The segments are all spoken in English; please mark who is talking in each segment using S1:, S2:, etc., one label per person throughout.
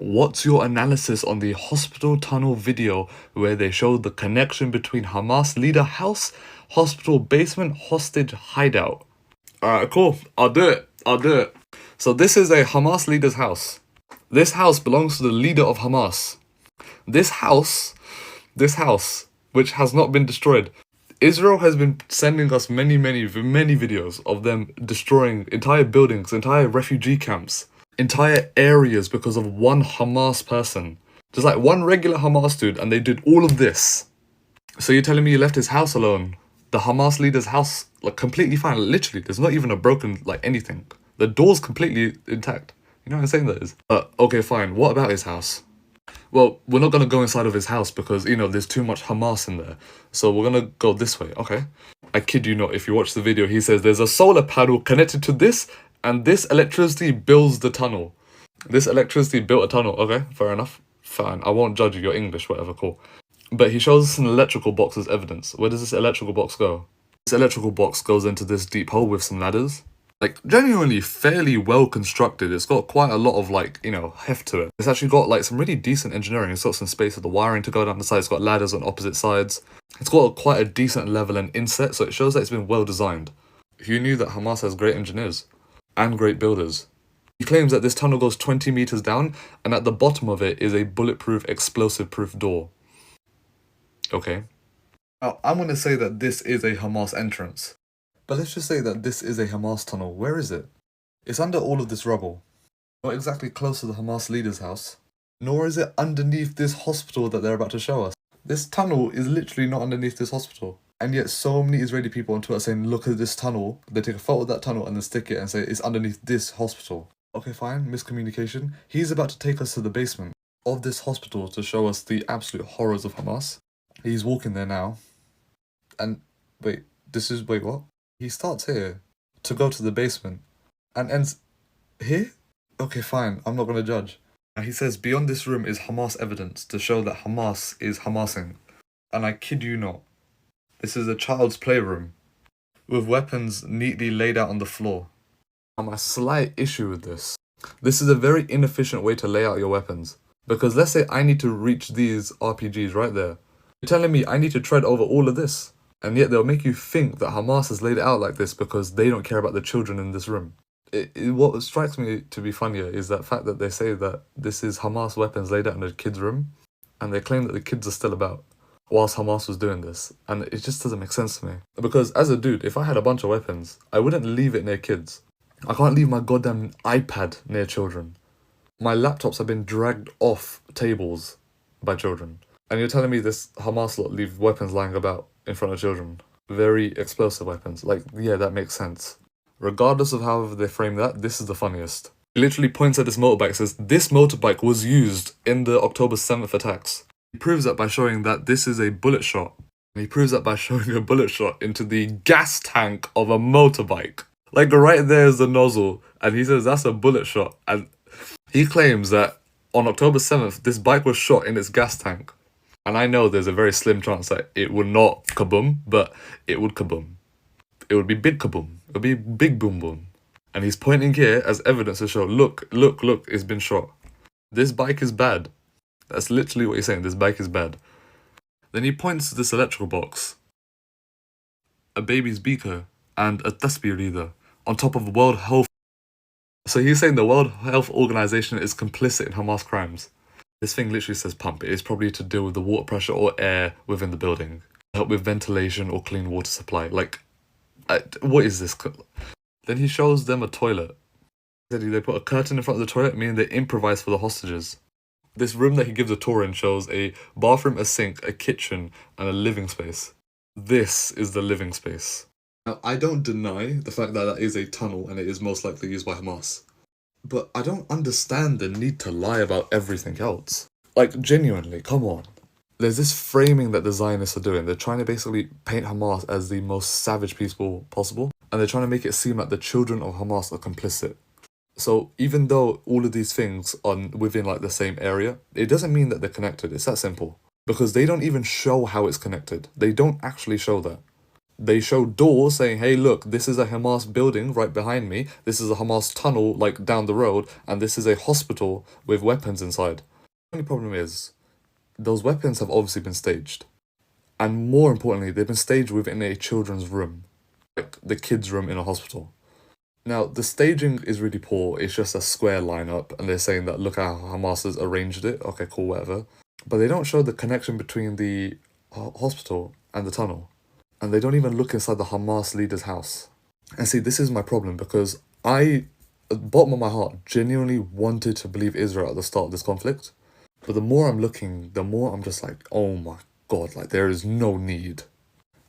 S1: What's your analysis on the hospital tunnel video where they showed the connection between Hamas leader house, hospital basement, hostage hideout? Alright, cool. I'll do it. I'll do it. So this is a Hamas leader's house. This house belongs to the leader of Hamas. This house, which has not been destroyed. Israel has been sending us many videos of them destroying entire buildings, entire refugee camps, entire areas because of one Hamas person. Just like one regular Hamas dude, and they did all of this. So you're telling me you left his house alone? The Hamas leader's house, like, completely fine. Literally, there's not even a broken, like, anything. The door's completely intact. You know what I'm saying that is? Okay, fine. What about his house? Well, we're not going to go inside of his house because, you know, there's too much Hamas in there. So we're going to go this way, okay? I kid you not, if you watch the video, he says there's a solar panel connected to this, and this electricity builds the tunnel. This electricity built a tunnel. Okay, fair enough. Fine. I won't judge you. You're English, whatever, cool. But he shows us an electrical box as evidence. Where does this electrical box go? This electrical box goes into this deep hole with some ladders. Like, genuinely fairly well constructed. It's got quite a lot of, like, you know, heft to it. It's actually got, like, some really decent engineering. It's got some space for the wiring to go down the side. It's got ladders on opposite sides. It's got quite a decent level and inset, so it shows that it's been well designed. Who knew that Hamas has great engineers and great builders? He claims that this tunnel goes 20 meters down, and at the bottom of it is a bulletproof, explosive-proof door. Okay. Now, I'm going to say that this is a Hamas entrance. But let's just say that this is a Hamas tunnel. Where is it? It's under all of this rubble. Not exactly close to the Hamas leader's house. Nor is it underneath this hospital that they're about to show us. This tunnel is literally not underneath this hospital. And yet so many Israeli people on Twitter saying, look at this tunnel. They take a photo of that tunnel and then stick it and say it's underneath this hospital. Okay, fine, miscommunication. He's about to take us to the basement of this hospital to show us the absolute horrors of Hamas. He's walking there now. And wait, what? He starts here to go to the basement and ends here? Okay, fine, I'm not going to judge. And he says beyond this room is Hamas evidence to show that Hamas is Hamasing. And I kid you not, this is a child's playroom with weapons neatly laid out on the floor. Now, my slight issue with this is a very inefficient way to lay out your weapons. Because let's say I need to reach these RPGs right there. You're telling me I need to tread over all of this. And yet they'll make you think that Hamas has laid it out like this because they don't care about the children in this room. What strikes me to be funnier is that fact that they say that this is Hamas weapons laid out in a kid's room, and they claim that the kids are still about whilst Hamas was doing this. And it just doesn't make sense to me. Because as a dude, if I had a bunch of weapons, I wouldn't leave it near kids. I can't leave my goddamn iPad near children. My laptops have been dragged off tables by children. And you're telling me this Hamas lot leave weapons lying about in front of children? Very explosive weapons. Like, yeah, that makes sense. Regardless of however they frame that, this is the funniest. He literally points at this motorbike and says, this motorbike was used in the October 7th attacks. He proves that by showing that this is a bullet shot. And he proves that by showing a bullet shot into the gas tank of a motorbike. Like, right there is the nozzle. And he says that's a bullet shot. And he claims that on October 7th, this bike was shot in its gas tank. And I know there's a very slim chance that it would not kaboom, but it would kaboom. It would be big kaboom. It would be big boom boom. And he's pointing here as evidence to show, look, it's been shot. This bike is bad. That's literally what he's saying, this bike is bad. Then he points to this electrical box, a baby's beaker, and a tasbih reader on top of World Health. So he's saying the World Health Organization is complicit in Hamas crimes. This thing literally says pump. It is probably to deal with the water pressure or air within the building. Help with ventilation or clean water supply. Like, what is this? Then he shows them a toilet. They put a curtain in front of the toilet, meaning they improvise for the hostages. This room that he gives a tour in shows a bathroom, a sink, a kitchen, and a living space. This is the living space. Now, I don't deny the fact that that is a tunnel and it is most likely used by Hamas. But I don't understand the need to lie about everything else. Like, genuinely, come on. There's this framing that the Zionists are doing. They're trying to basically paint Hamas as the most savage people possible. And they're trying to make it seem like the children of Hamas are complicit. So even though all of these things are within like the same area, it doesn't mean that they're connected. It's that simple. Because they don't even show how it's connected. They don't actually show that. They show doors saying, hey, look, this is a Hamas building right behind me. This is a Hamas tunnel like down the road. And this is a hospital with weapons inside. The only problem is, those weapons have obviously been staged. And more importantly, they've been staged within a children's room. Like the kids' room in a hospital. Now, the staging is really poor. It's just a square lineup. And they're saying that, look how Hamas has arranged it. Okay, cool, whatever. But they don't show the connection between the hospital and the tunnel. And they don't even look inside the Hamas leader's house. And see, this is my problem because I, at the bottom of my heart, genuinely wanted to believe Israel at the start of this conflict. But the more I'm looking, the more I'm just like, oh my God, like there is no need.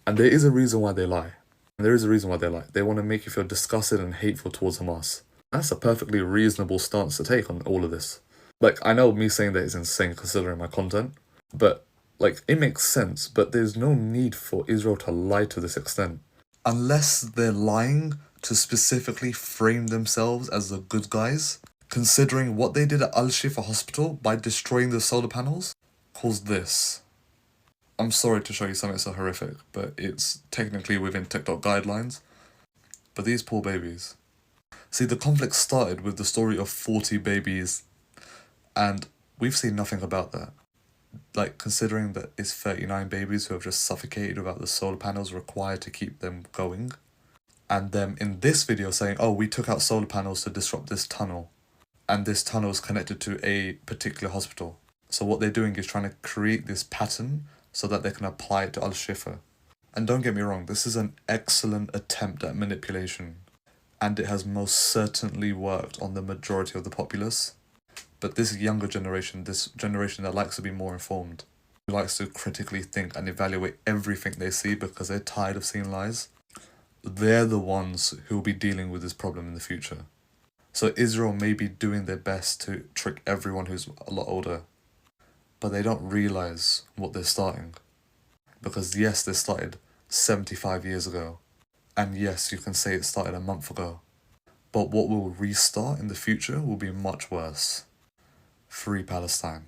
S1: And there is a reason why they lie. And there is a reason why they lie. They want to make you feel disgusted and hateful towards Hamas. That's a perfectly reasonable stance to take on all of this. Like, I know me saying that is insane considering my content, but like, it makes sense, but there's no need for Israel to lie to this extent. Unless they're lying to specifically frame themselves as the good guys, considering what they did at Al-Shifa Hospital by destroying the solar panels, caused this. I'm sorry to show you something so horrific, but it's technically within TikTok guidelines. But these poor babies. See, the conflict started with the story of 40 babies, and we've seen nothing about that. Like, considering that it's 39 babies who have just suffocated without the solar panels required to keep them going. And them in this video saying, oh, we took out solar panels to disrupt this tunnel. And this tunnel is connected to a particular hospital. So what they're doing is trying to create this pattern so that they can apply it to Al-Shifa. And don't get me wrong, this is an excellent attempt at manipulation. And it has most certainly worked on the majority of the populace. But this younger generation, this generation that likes to be more informed, who likes to critically think and evaluate everything they see because they're tired of seeing lies, they're the ones who will be dealing with this problem in the future. So Israel may be doing their best to trick everyone who's a lot older, but they don't realise what they're starting. Because yes, they started 75 years ago, and yes, you can say it started a month ago, but what will restart in the future will be much worse. Free Palestine.